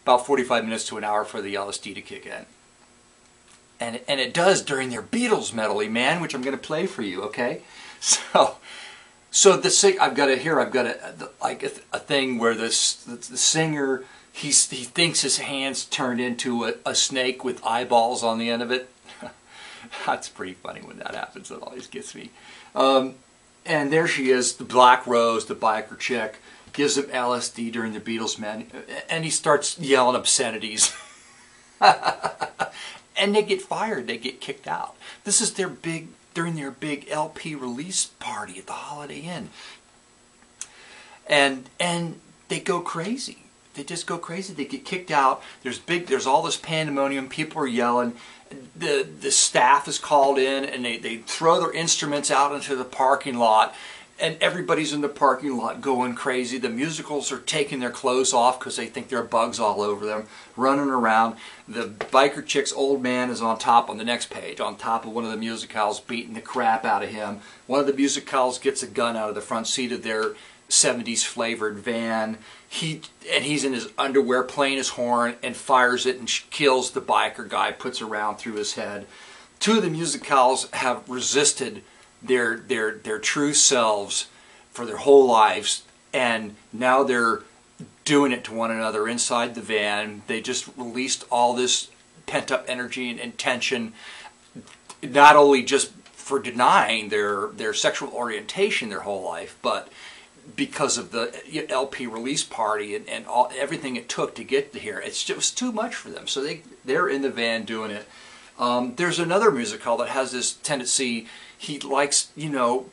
about 45 minutes to an hour for the LSD to kick in. And it does during their Beetles medley, man, which I'm going to play for you, okay? So I've got a thing where the singer, he thinks his hand's turned into a snake with eyeballs on the end of it. That's pretty funny when that happens. It always gets me. And there she is, the Black Rose, the biker chick, gives him LSD during the Beatles medley, and he starts yelling obscenities. And they get fired, they get kicked out. This is during their big LP release party at the Holiday Inn. And they go crazy. They just go crazy. They get kicked out. There's all this pandemonium, people are yelling. The staff is called in, and they throw their instruments out into the parking lot. And everybody's in the parking lot going crazy. The musicals are taking their clothes off because they think there are bugs all over them, running around. The biker chick's old man is on the next page, on top of one of the musicals, beating the crap out of him. One of the musicals gets a gun out of the front seat of their 70s flavored van. He's in his underwear playing his horn and fires it and kills the biker guy, puts a round through his head. Two of the musicals have resisted their true selves for their whole lives, and now they're doing it to one another inside the van. They just released all this pent-up energy and tension, not only just for denying their sexual orientation their whole life, but because of the LP release party and everything it took to get to here. It's just too much for them, so they're in the van doing it. There's another musical that has this tendency. He likes, to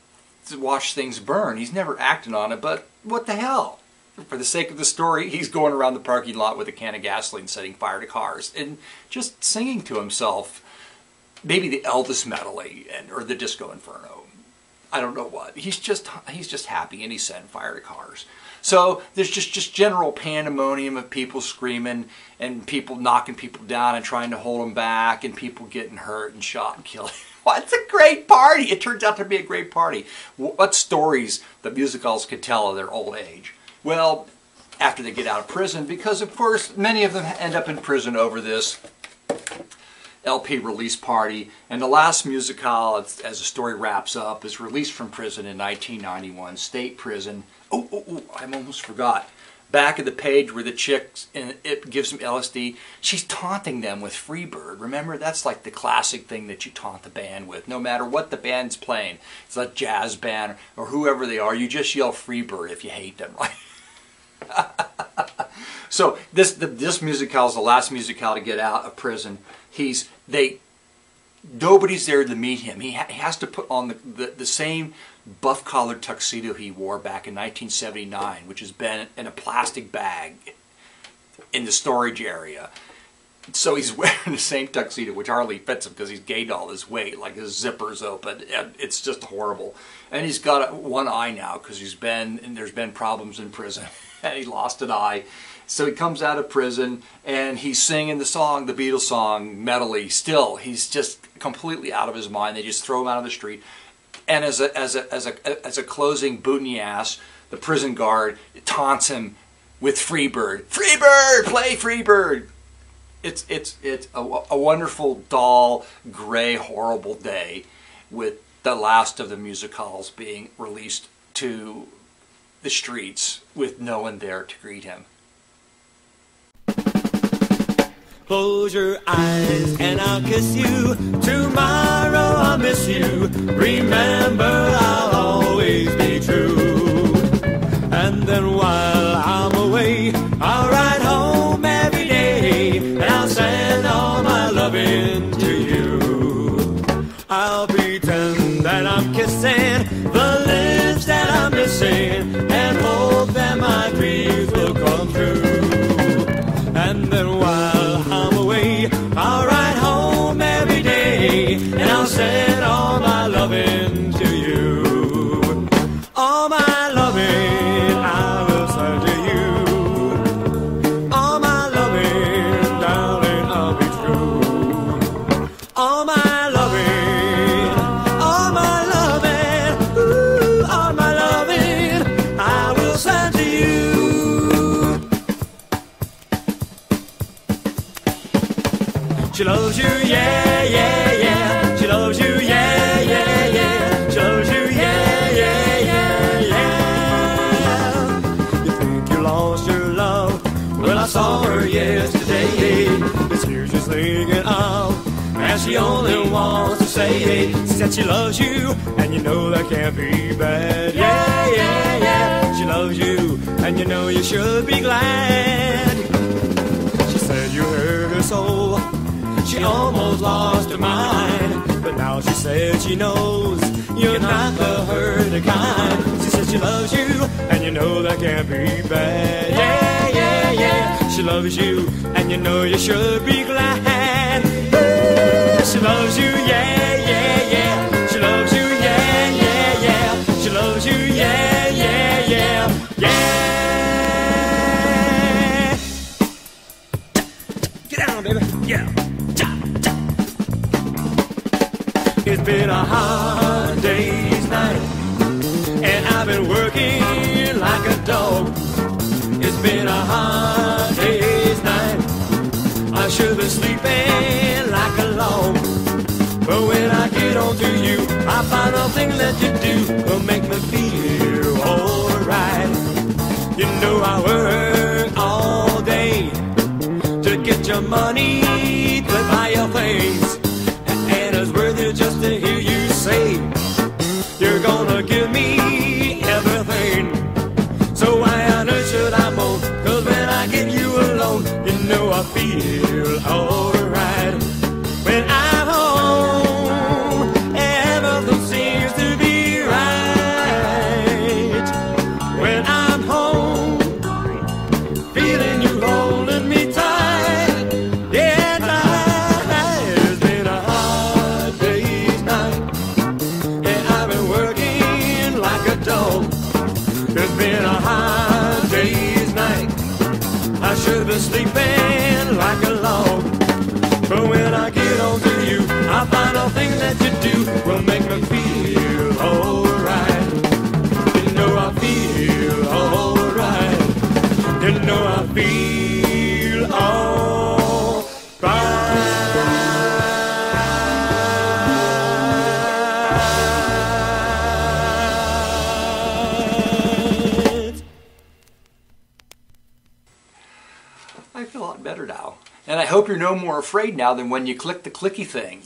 watch things burn. He's never acted on it, but what the hell? For the sake of the story, he's going around the parking lot with a can of gasoline setting fire to cars and just singing to himself. Maybe the Elvis medley or the Disco Inferno. I don't know what. He's just happy, and he's setting fire to cars. So there's just general pandemonium of people screaming and people knocking people down and trying to hold them back, and people getting hurt and shot and killed. Well, it's a great party. It turns out to be a great party. What stories the musicals could tell of their old age? Well, after they get out of prison, because of course many of them end up in prison over this LP release party. And the last musical, as the story wraps up, is released from prison in 1991, state prison. Oh, I almost forgot. Back of the page where the chick, and it gives them LSD, she's taunting them with Freebird. Remember, that's like the classic thing that you taunt the band with. No matter what the band's playing, it's a jazz band or whoever they are, you just yell Freebird if you hate them, right? So this musical is the last musical to get out of prison. Nobody's there to meet him. He has to put on the same buff-collared tuxedo he wore back in 1979, which has been in a plastic bag in the storage area. So he's wearing the same tuxedo, which hardly fits him because he's gained all his weight, like his zipper's open. And it's just horrible. And he's got one eye now because there's been problems in prison, and he lost an eye. So he comes out of prison and he's singing the song, the Beatles song, medley. Still, he's just completely out of his mind. They just throw him out on the street. And as a closing boot in the ass, the prison guard taunts him with Freebird. Freebird, play Freebird. It's a wonderful, dull, gray, horrible day with the last of the musicals being released to the streets with no one there to greet him. Close your eyes and I'll kiss you. Tomorrow I'll miss you. Remember, I'll always be true. And then while I'm away, I'll ride home every day, and I'll send all my loving to you. I'll pretend that I'm kissing the lips that I'm missing, and hope that my dreams will come true. And then while I'm away, I'll ride home every day, and I'll send all my loving to you. All my loving I will She loves you, yeah, yeah, yeah. She loves you, yeah, yeah, yeah. She loves you, yeah, yeah, yeah, yeah. You think you lost your love? Well, I saw her yesterday. This year she's thinking of, and she only wants to say, she said she loves you, and you know that can't be bad. Yeah, yeah, yeah. She loves you, and you know you should be glad. She said you hurt her so, she almost lost her mind. But now she said she knows you're not the hurt kind. She said she loves you, and you know that can't be bad. Yeah, yeah, yeah. She loves you, and you know you should be glad. Ooh, she loves you, yeah, yeah, yeah. She loves you, yeah, yeah, yeah. She loves you, yeah, yeah, yeah, yeah. Get down, baby. Yeah. It's been a hard day's night, and I've been working like a dog. It's been a hard day's night, I should be sleeping like a log. But when I get on to you, I find out things that you do will make me feel alright. You know I work all day to get your money to buy your things, and it's worth it just to hear you say you're gonna give me everything. So why on earth should I moan? 'Cause when I get you alone, you know I feel alright. When I'm home, everything seems to be right. When I'm home, feeling you holding me tight. Yeah, it's been a hard day's night, and I've been working like a dog. It's been a hard day's night, I should be sleeping like a log. But when I get on to you, I find out things that you do will make me feel alright. You know I feel alright. You know I feel alright. I feel a lot better now. And I hope you're no more afraid now than when you click the clicky thing.